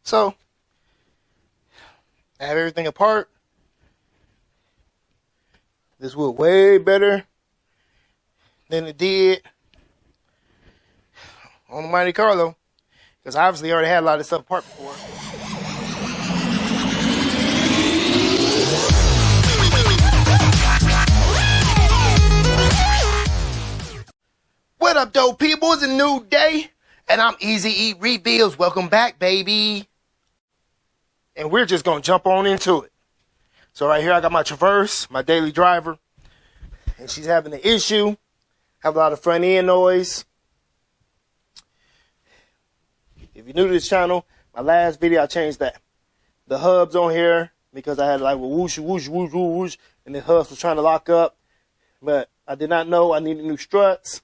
So, I have everything apart. This wood way better than it did on the Monte Carlo, because I obviously already had a lot of this stuff apart before. What up, dope people? It's a new day, and I'm Easy Eat Reveals. Welcome back, baby. And we're just going to jump on into it. So right here, I got my Traverse, my daily driver, and she's having an issue. Have a lot of front end noise. If you're new to this channel, my last video, I changed the hubs on here because I had like whoosh, whoosh, whoosh, whoosh, and the hubs was trying to lock up. But I did not know I needed new struts.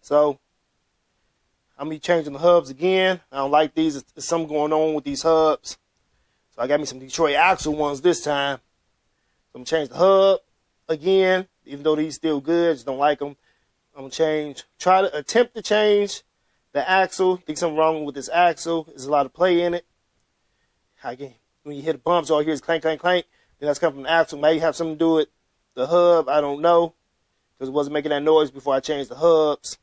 So I'm going to be changing the hubs again. I don't like these. There's something going on with these hubs. So I got me some Detroit Axle ones this time. So I'm going to change the hub again. Even though these still good, I just don't like them. I'm going to try to attempt to change the axle. Think something wrong with this axle. There's a lot of play in it. When you hit the bumps, all you hear is clank, clank, clank. Then that's coming from the axle. Maybe have something to do with the hub. I don't know. Because it wasn't making that noise before I changed the hubs.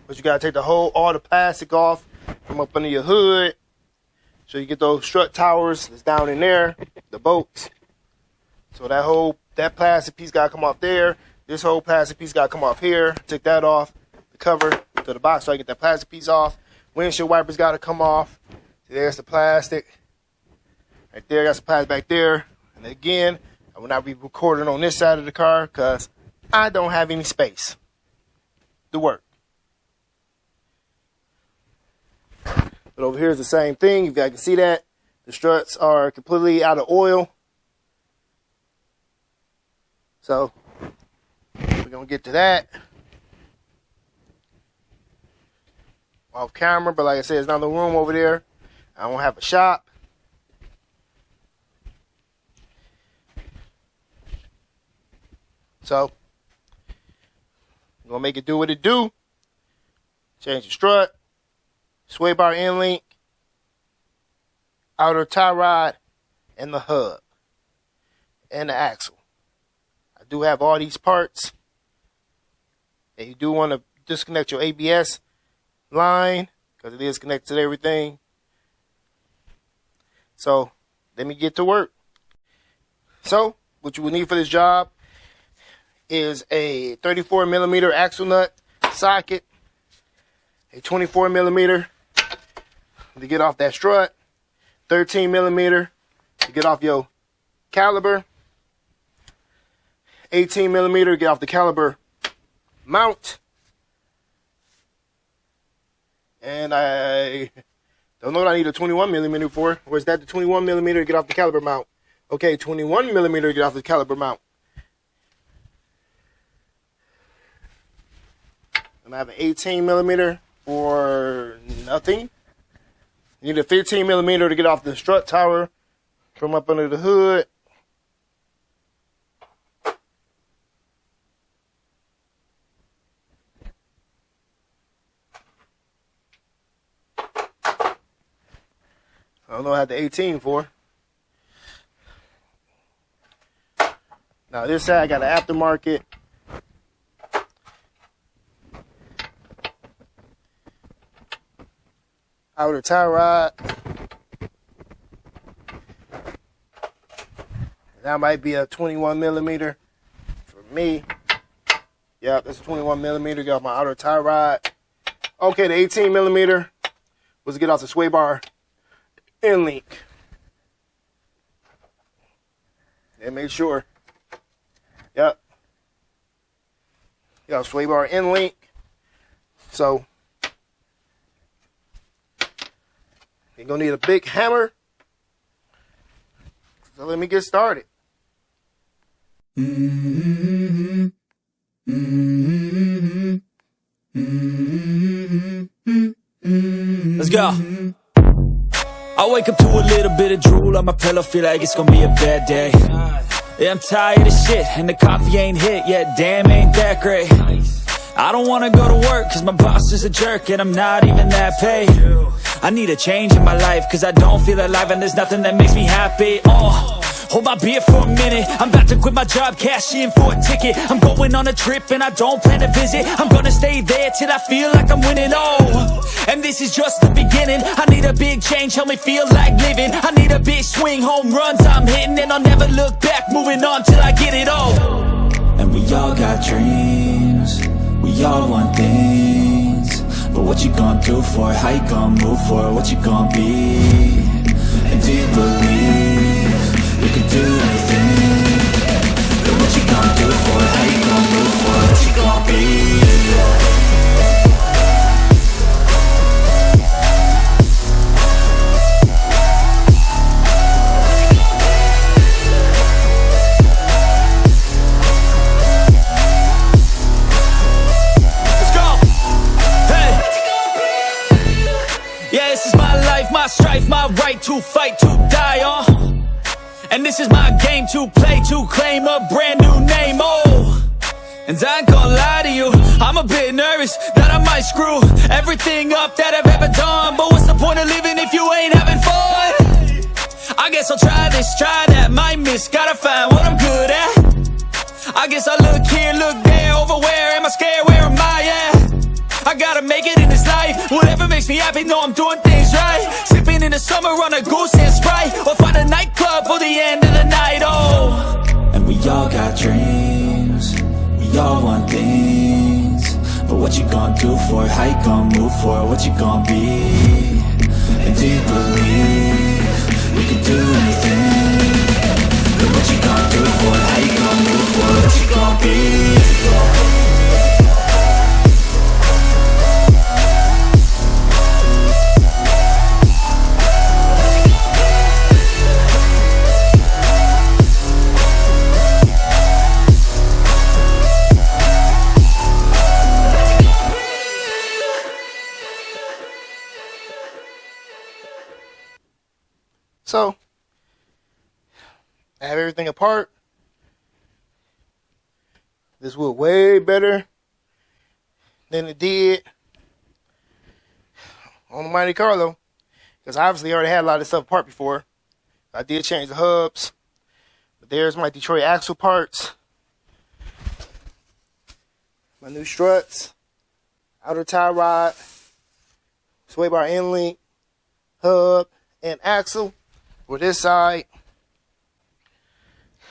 But you got to take all the plastic off from up under your hood. So you get those strut towers that's down in there, the bolts. So that plastic piece got to come off there. This whole plastic piece got to come off here. Take that off, the cover to the box so I get that plastic piece off. Windshield wipers got to come off. So there's the plastic. Right there, got some plastic back there. And again, I will not be recording on this side of the car because I don't have any space to work. But over here is the same thing. If you guys can see that, the struts are completely out of oil. So we're going to get to that off camera. But like I said, there's not no room over there. I don't have a shop. So I'm going to make it do what it do. Change the strut. Sway bar end link, outer tie rod, and the hub, and the axle. I do have all these parts. And you do want to disconnect your ABS line, because it is connected to everything. So, let me get to work. So, what you will need for this job is a 34 millimeter axle nut socket, a 24 millimeter to get off that strut, 13 millimeter to get off your caliper, 18 millimeter to get off the caliper mount, and I don't know what I need a 21 millimeter for. Or is that the 21 millimeter to get off the caliper mount? Okay, 21 millimeter to get off the caliper mount. And I have an 18 millimeter for nothing. You need a 15 millimeter to get off the strut tower from up under the hood. I don't know what I had the 18 for. Now this side I got an aftermarket outer tie rod. That might be a 21 millimeter for me. Yep, that's a 21 millimeter. Get off my outer tie rod. Okay, the 18 millimeter was to get off the sway bar end link. And make sure. Yep. Got a sway bar end link. So you're going to need a big hammer. So let me get started. Let's go. I wake up to a little bit of drool on my pillow, feel like it's gonna be a bad day. Yeah, I'm tired of shit, and the coffee ain't hit yet, damn ain't that great. I don't wanna go to work, cause my boss is a jerk, and I'm not even that paid. I need a change in my life, cause I don't feel alive, and there's nothing that makes me happy. Hold my beer for a minute, I'm about to quit my job, cash in for a ticket. I'm going on a trip and I don't plan to visit. I'm gonna stay there till I feel like I'm winning, and this is just the beginning. I need a big change, help me feel like living. I need a big swing, home runs I'm hitting, and I'll never look back, moving on till I get it all. And we all got dreams, we all want things, but what you gonna do for it? How you gonna move for it? What you gonna be? And do you believe you can do anything? But what you gonna do for it? How you gonna move for it? What you gonna be? My strife, my right to fight, to die on. And this is my game to play, to claim a brand new name, And I ain't gonna lie to you, I'm a bit nervous that I might screw everything up that I've ever done. But what's the point of living if you ain't having fun? I guess I'll try this, try that, might miss, gotta find what I'm good at. I guess I look here, look there, over where am I scared, where am I at? I gotta make it in this life, whatever makes me happy, know I'm doing things right. Sipping in the summer on a goose and Sprite, or find a nightclub for the end of the night, And we all got dreams, we all want things, but what you gonna do for it? How you gonna move for it? What you gonna be? And do you believe we can do anything? But what you gonna do for it? How you gonna move for it? What you gonna be? So, I have everything apart. This wood way better than it did on the Monte Carlo, because obviously I already had a lot of stuff apart before. I did change the hubs, but there's my Detroit axle parts, my new struts, outer tie rod, sway bar end link, hub, and axle. For this side,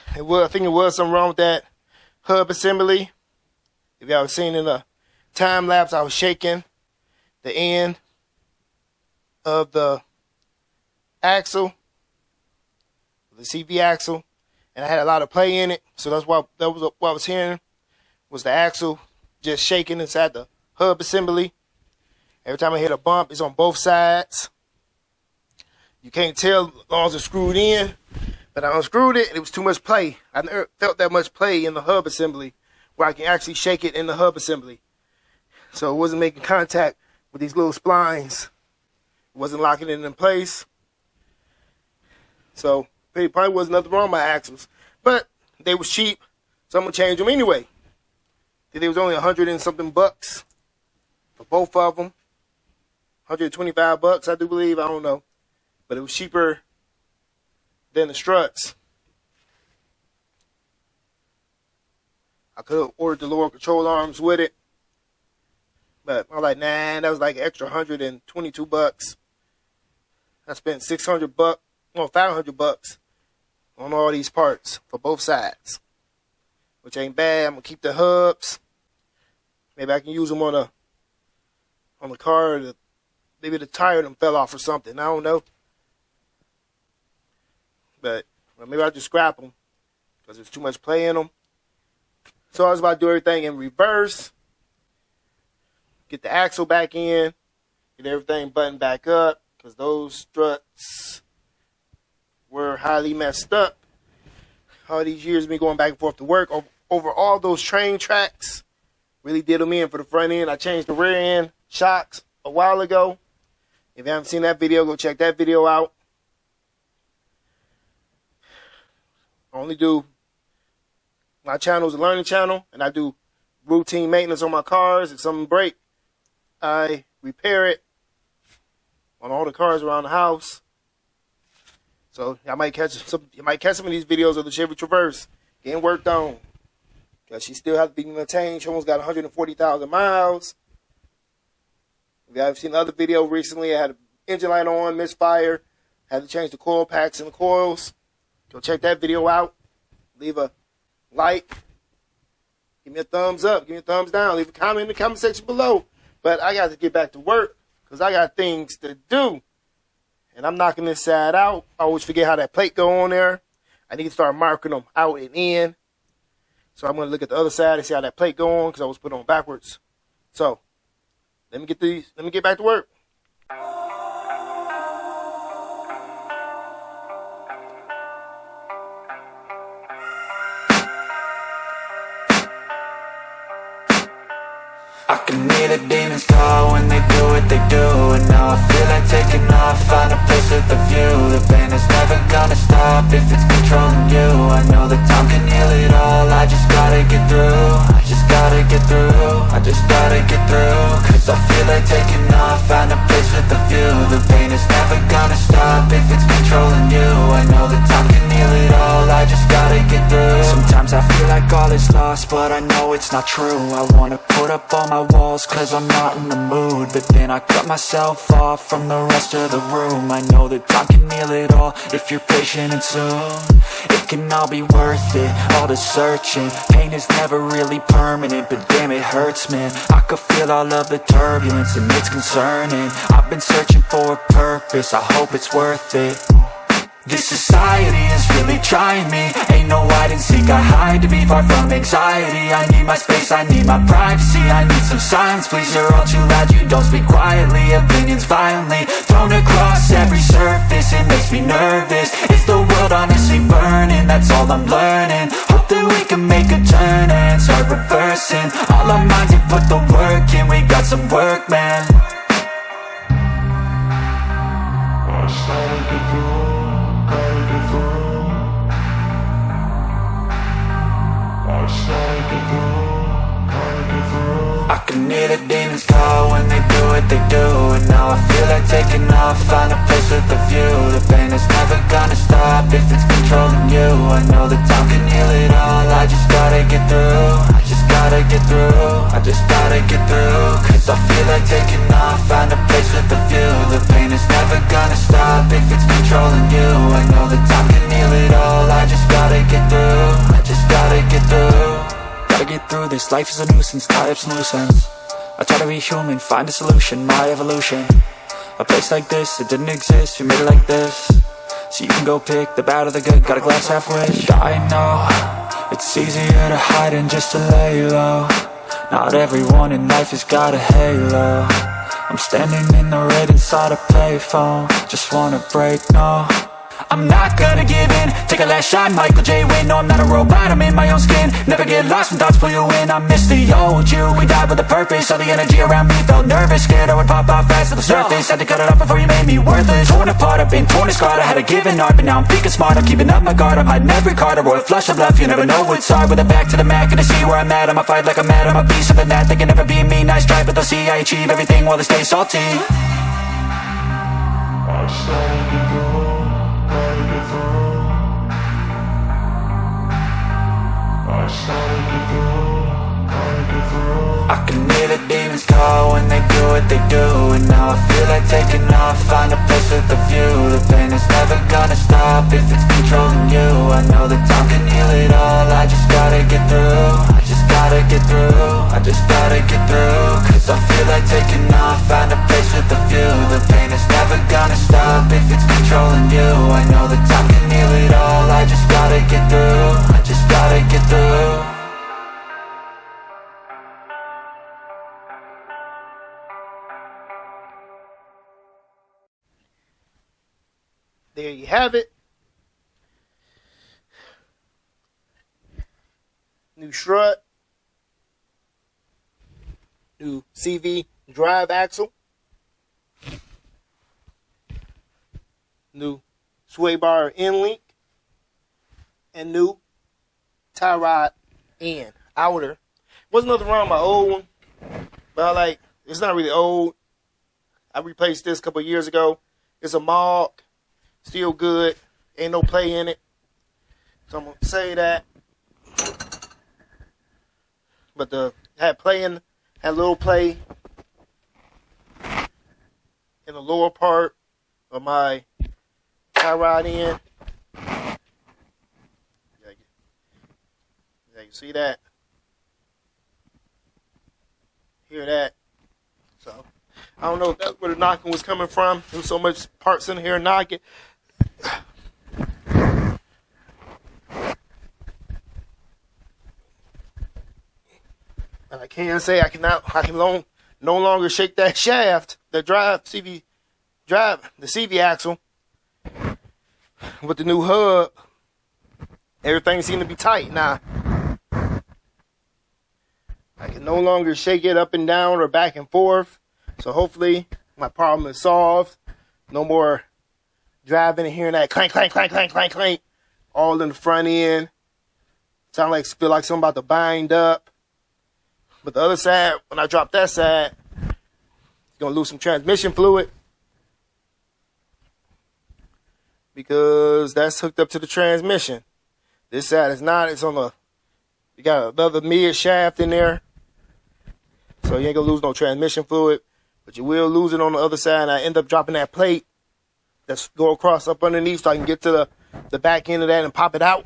I think it was something wrong with that hub assembly. If y'all seen in the time lapse, I was shaking the end of the axle, the CV axle, and I had a lot of play in it. So that's what I was hearing, was the axle just shaking inside the hub assembly. Every time I hit a bump, it's on both sides. You can't tell as long as it's screwed in, but I unscrewed it and it was too much play. I never felt that much play in the hub assembly where I can actually shake it in the hub assembly. So it wasn't making contact with these little splines. It wasn't locking it in place. So there probably wasn't nothing wrong with my axles, but they was cheap, so I'm gonna change them anyway. It was only $100 and something bucks for both of them. $125, I do believe. I don't know. But it was cheaper than the struts. I could have ordered the lower control arms with it, but I'm like, nah, that was like an extra $122. I spent $500 on all these parts for both sides, which ain't bad. I'm gonna keep the hubs. Maybe I can use them on the car. Maybe the tire them fell off or something. I don't know. But maybe I'll just scrap them because there's too much play in them. So I was about to do everything in reverse. Get the axle back in. Get everything buttoned back up because those struts were highly messed up. All these years of me going back and forth to work over all those train tracks really did them in for the front end. I changed the rear end shocks a while ago. If you haven't seen that video, go check that video out. I only do My channel is a learning channel, and I do routine maintenance on my cars. If something breaks, I repair it on all the cars around the house. So you might catch some of these videos of the Chevy Traverse getting worked on, because she still has to be maintained. She almost got 140,000 miles. If you have seen the other video recently, I had an engine light on, misfire, had to change the coil packs and the coils. Go check that video out. Leave a like. Give me a thumbs up. Give me a thumbs down. Leave a comment in the comment section below. But I got to get back to work because I got things to do. And I'm knocking this side out. I always forget how that plate go on there. I need to start marking them out and in. So I'm going to look at the other side and see how that plate go on, because I was put on backwards. So let me get back to work. I can hear the demons call when they do what they do, and now I feel like taking off, find a place with a view. The pain is never gonna stop if it's controlling you. I know that time can heal it all, I just gotta get through. I just gotta get through, I just gotta get through. Cause I feel like taking off, find a place with a view. The pain is never gonna stop if it's controlling you. I know that time can heal it all, I just gotta get through. Sometimes I feel like all is lost, but I know it's not true. I wanna put up all my walls cause I'm not in the mood, but then I cut myself off from the rest of the room. I know that time can heal it all if you're patient, and soon it can all be worth it, all the searching. Pain is never really permanent, but damn it hurts, man. I could feel all of the turbulence and it's concerning. I've been searching for a purpose, I hope it's worth it. This society is really trying me. Ain't no hide and seek, I hide to be far from anxiety. I need my space, I need my privacy, I need some silence, please. You're all too loud, you don't speak quietly. Opinions violently thrown across every surface, it makes me nervous. Is the world honestly burning? That's all I'm learning. Hope that we can make a turn and start reversing all our minds and put the work in. We got some work, man. I started to do. I can hear the demons call when they do what they do, and now I feel like taking off, find a place with a view. The pain is never gonna stop if it's controlling you. I know that time can heal it all, I just gotta get through. I just gotta get through, I just gotta get through. Cause I feel like taking off, find a place with a view. The pain is never gonna stop if it's controlling you. I know that time can heal it all, I just gotta get through. I just gotta get through. Gotta get through this, life is a nuisance, tie up some loose ends. I try to be human, find a solution, my evolution. A place like this, it didn't exist, we made it like this. So you can go pick the bad or the good, got a glass half wish. I know, it's easier to hide than just to lay low. Not everyone in life has got a halo. I'm standing in the red inside a payphone, just wanna break, no. I'm not gonna give in, take a last shot, Michael J. Win. No, I'm not a robot, I'm in my own skin. Never get lost when thoughts pull you in. I miss the old you, we died with a purpose. All the energy around me felt nervous, scared I would pop off fast to the surface. Had to cut it off before you made me worthless. Torn apart, I've been torn and scarred. I had a given art, but now I'm thinking smart. I'm keeping up my guard, I'm hiding every card. A royal flush of bluff, you never know what's hard. With a back to the mat, gonna see where I'm at. I'ma fight like I'm mad, I'ma be something that they can never be me. Nice try, but they'll see I achieve everything while they stay salty. I started to go. I can hear the demons call when they do what they do, and now I feel like taking off, find a place with a view. The pain is never gonna stop if it's controlling you. I know that time can heal it all, I just gotta get through. I just gotta get through, I just gotta get through. Cause I feel like taking off, find a place with a view. The pain is never gonna stop if it's controlling you. I know that time can heal it all, I just gotta get through. I just gotta get through. There you have it. New strut. New CV drive axle. New sway bar end link. And new tie rod in, outer. Wasn't nothing wrong with my old one, but it's not really old. I replaced this a couple of years ago. It's a Mog, still good. Ain't no play in it. So I'm gonna say that. But had a little play in the lower part of my tie rod end. Yeah, you see that? Hear that? So I don't know if that's where the knocking was coming from. There was so much parts in here knocking. And I can say I can no longer shake that shaft, the CV axle with the new hub. Everything seemed to be tight now. I can no longer shake it up and down or back and forth. So hopefully my problem is solved. No more driving and hearing that clank, clank, clank, clank, clank, clank, all in the front end. Feel like something about to bind up. But the other side, when I drop that side, it's going to lose some transmission fluid. Because that's hooked up to the transmission. This side is not. It's on you got another mid shaft in there. So you ain't going to lose no transmission fluid. But you will lose it on the other side. And I end up dropping that plate that's go across up underneath so I can get to the back end of that and pop it out.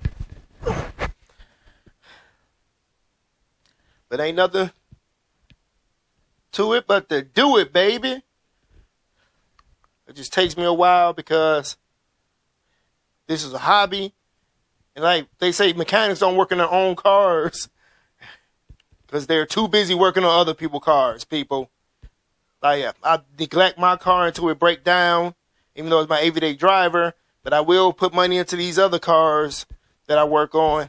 But ain't nothing to it but to do it, baby. It just takes me a while because this is a hobby. And like they say, mechanics don't work in their own cars because they're too busy working on other people's cars, people. I neglect my car until it breaks down, even though it's my everyday driver. But I will put money into these other cars that I work on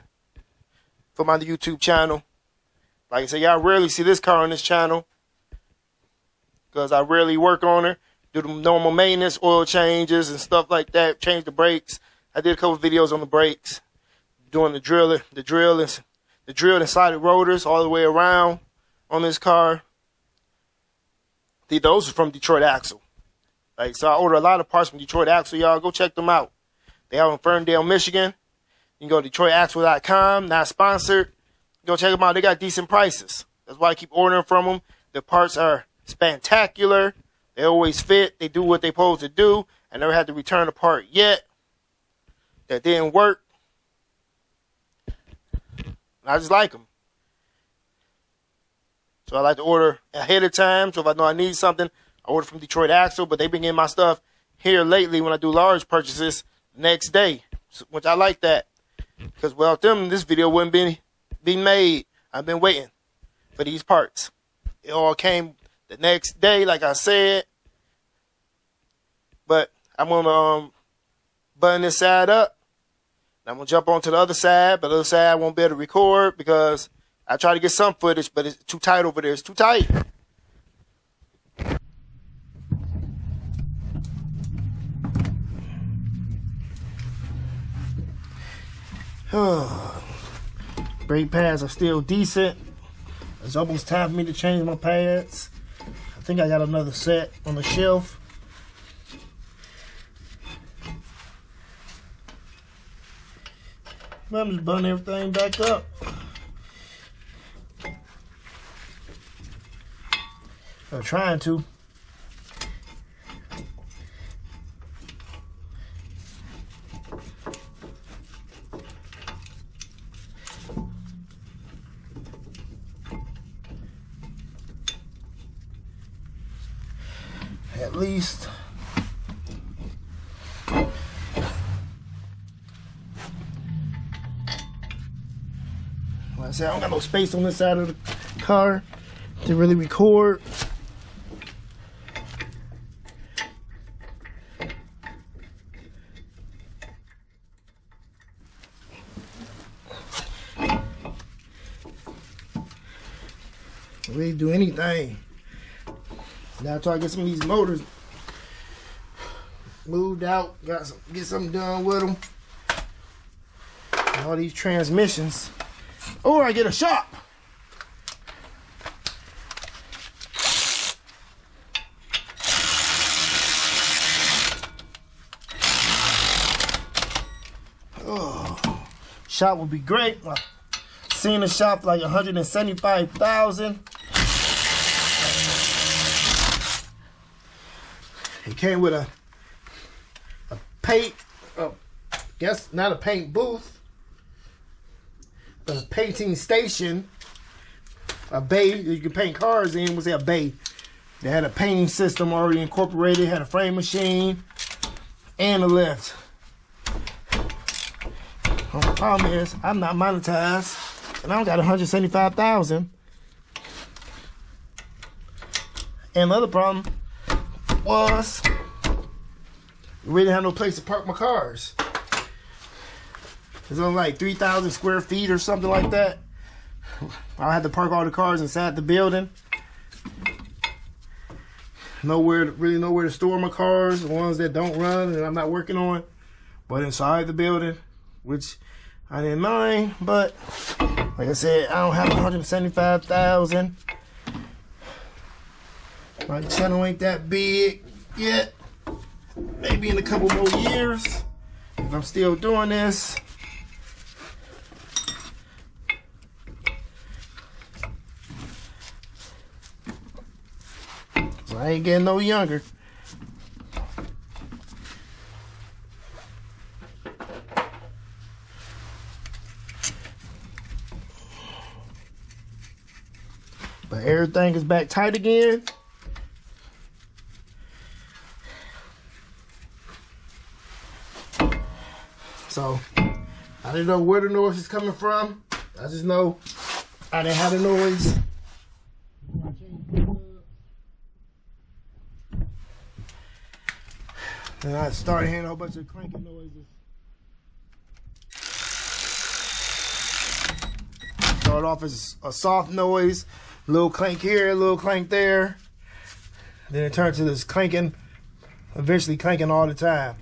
for my YouTube channel. Like I said, y'all rarely see this car on this channel because I rarely work on her. Do the normal maintenance, oil changes and stuff like that. Change the brakes. I did a couple videos on the brakes, doing the drill and slided rotors all the way around on this car. Those are from Detroit Axle. So I order a lot of parts from Detroit Axle, y'all. Go check them out. They out in Ferndale, Michigan. You can go to DetroitAxle.com. Not sponsored. Go check them out. They got decent prices. That's why I keep ordering from them. The parts are spectacular. They always fit. They do what they're supposed to do. I never had to return a part yet that didn't work. I just like them. So I like to order ahead of time. So if I know I need something, I order from Detroit Axle. But they've been getting my stuff here lately when I do large purchases next day, which I like that. Because without them, this video wouldn't be made. I've been waiting for these parts. It all came the next day, like I said. But I'm going to button this side up. I'm going to jump onto the other side. But the other side I won't be able to record because I try to get some footage, but it's too tight over there. It's too tight. Brake pads are still decent. It's almost time for me to change my pads. I think I got another set on the shelf. I'm just buttoning everything back up. I'm trying to. At least. Like I said, I don't got no space on this side of the car to really record. Really do anything. Now until I get some of these motors moved out, get something done with them. And all these transmissions Or I get a shop. Oh, shop would be great. Seeing a shop like 175,000. It came with a paint, guess not a paint booth, but a painting station. A bay you can paint cars in. Was a bay? They had a painting system already incorporated. Had a frame machine and a lift. The problem is I'm not monetized, and I don't got 175,000. And the other problem was we didn't have no place to park my cars. It's only like 3,000 square feet or something like that. I had to park all the cars inside the building. Really nowhere to store my cars, the ones that don't run and I'm not working on. But inside the building, which I didn't mind. But like I said, I don't have 175,000. My channel ain't that big yet. Maybe in a couple more years, if I'm still doing this. So I ain't getting no younger. But everything is back tight again. So I didn't know where the noise is coming from. I just know I didn't have the noise. And I started hearing a whole bunch of cranking noises. Started off as a soft noise, a little clank here, a little clank there. Then it turned to this clanking, eventually clanking all the time.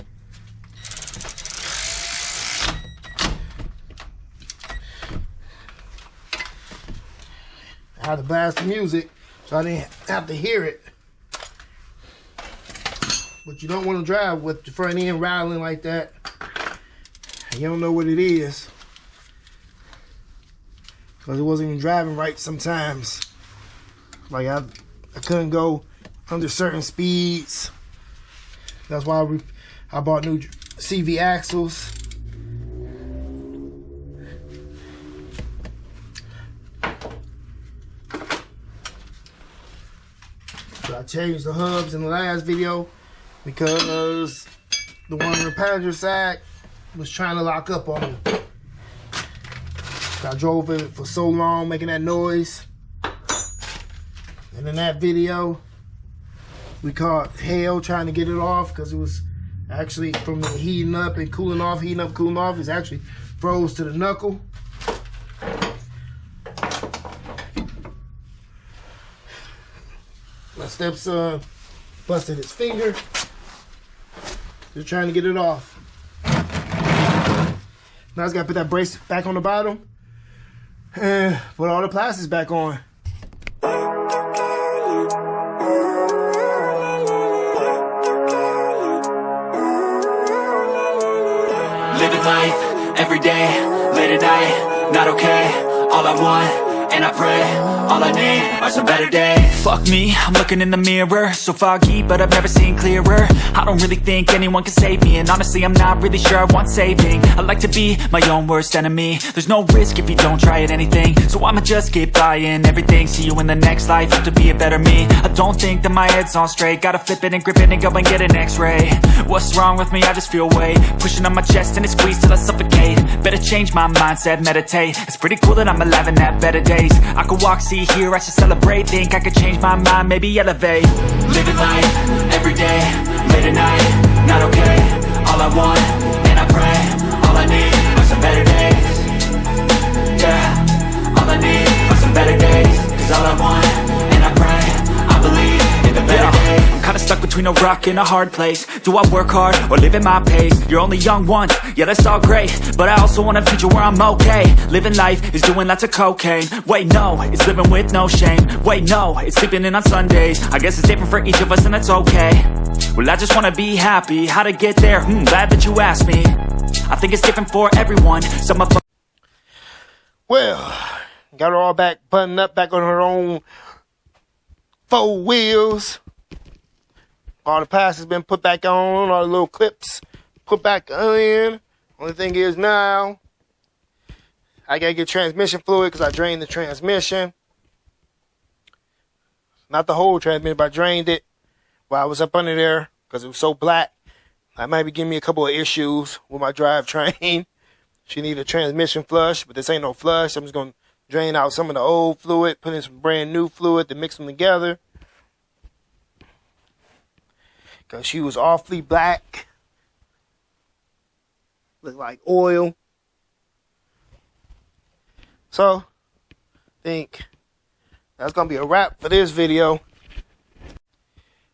I had to blast the music so I didn't have to hear it. But you don't want to drive with your front end rattling like that. You don't know what it is. Because it wasn't even driving right sometimes. Like I couldn't go under certain speeds. That's why I bought new CV axles. So I changed the hubs in the last video because the one in the passenger side was trying to lock up on me. I drove it for so long making that noise. And in that video, we caught hell trying to get it off because it was actually from the heating up and cooling off, heating up, cooling off. It's actually froze to the knuckle. My stepson busted his finger. Just trying to get it off. Now I just gotta put that brace back on the bottom and put all the plastics back on. Living life, every day, late at night, not okay. All I want, and I pray, all I need are some better days. Fuck me, I'm looking in the mirror, so foggy, but I've never seen clearer. I don't really think anyone can save me, and honestly I'm not really sure I want saving. I like to be my own worst enemy. There's no risk if you don't try at anything, so I'ma just keep buying everything. See you in the next life, have to be a better me. I don't think that my head's on straight, gotta flip it and grip it and go and get an x-ray. What's wrong with me? I just feel weight pushing on my chest and it squeezes till I suffocate. Better change my mindset, meditate. It's pretty cool that I'm alive and have better days. I could walk, see, hear, I should celebrate. Think I could change my mind, maybe elevate. Living life, every day, late at night, not okay. All I want, and I pray, all I need are some better days. Yeah, all I need are some better days. Cause all I want, and I pray, I believe in the better days. I'm kinda stuck between between a rock and a hard place. Do I work hard or live at my pace? You're only young once, yeah, that's all great, but I also want a future where I'm okay. Living life is doing lots of cocaine. Wait, no, it's living with no shame. Wait, no, it's sleeping in on Sundays. I guess it's different for each of us and that's okay. Well, I just wanna be happy. How to get there? Glad that you asked me. I think it's different for everyone. Some of Well, got her all back, buttoned up, back on her own 4 wheels. All the pads has been put back on, all the little clips put back in. Only thing is now, I gotta get transmission fluid because I drained the transmission. Not the whole transmission, but I drained it while I was up under there because it was so black. That might be giving me a couple of issues with my drivetrain. She need a transmission flush, but this ain't no flush. I'm just going to drain out some of the old fluid, put in some brand new fluid to mix them together. Because she was awfully black. Looked like oil. So, I think that's going to be a wrap for this video.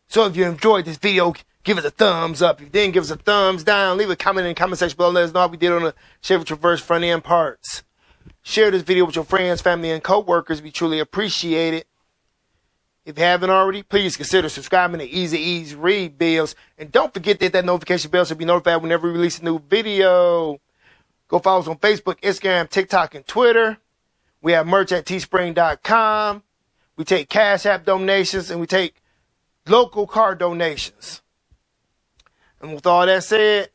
So if you enjoyed this video, give it a thumbs up. If you didn't, give us a thumbs down. Leave a comment in the comment section below. Let us know how we did on the Chevy Traverse front end parts. Share this video with your friends, family, and co-workers. We truly appreciate it. If you haven't already, please consider subscribing to Easy Ease Read Bills. And don't forget to hit that notification bell so you'll be notified whenever we release a new video. Go follow us on Facebook, Instagram, TikTok, and Twitter. We have merch at teespring.com. We take Cash App donations and we take local car donations. And with all that said,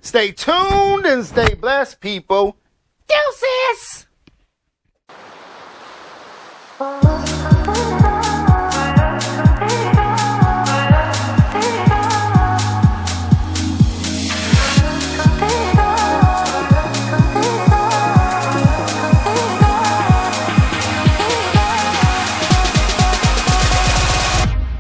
stay tuned and stay blessed, people. Deuces!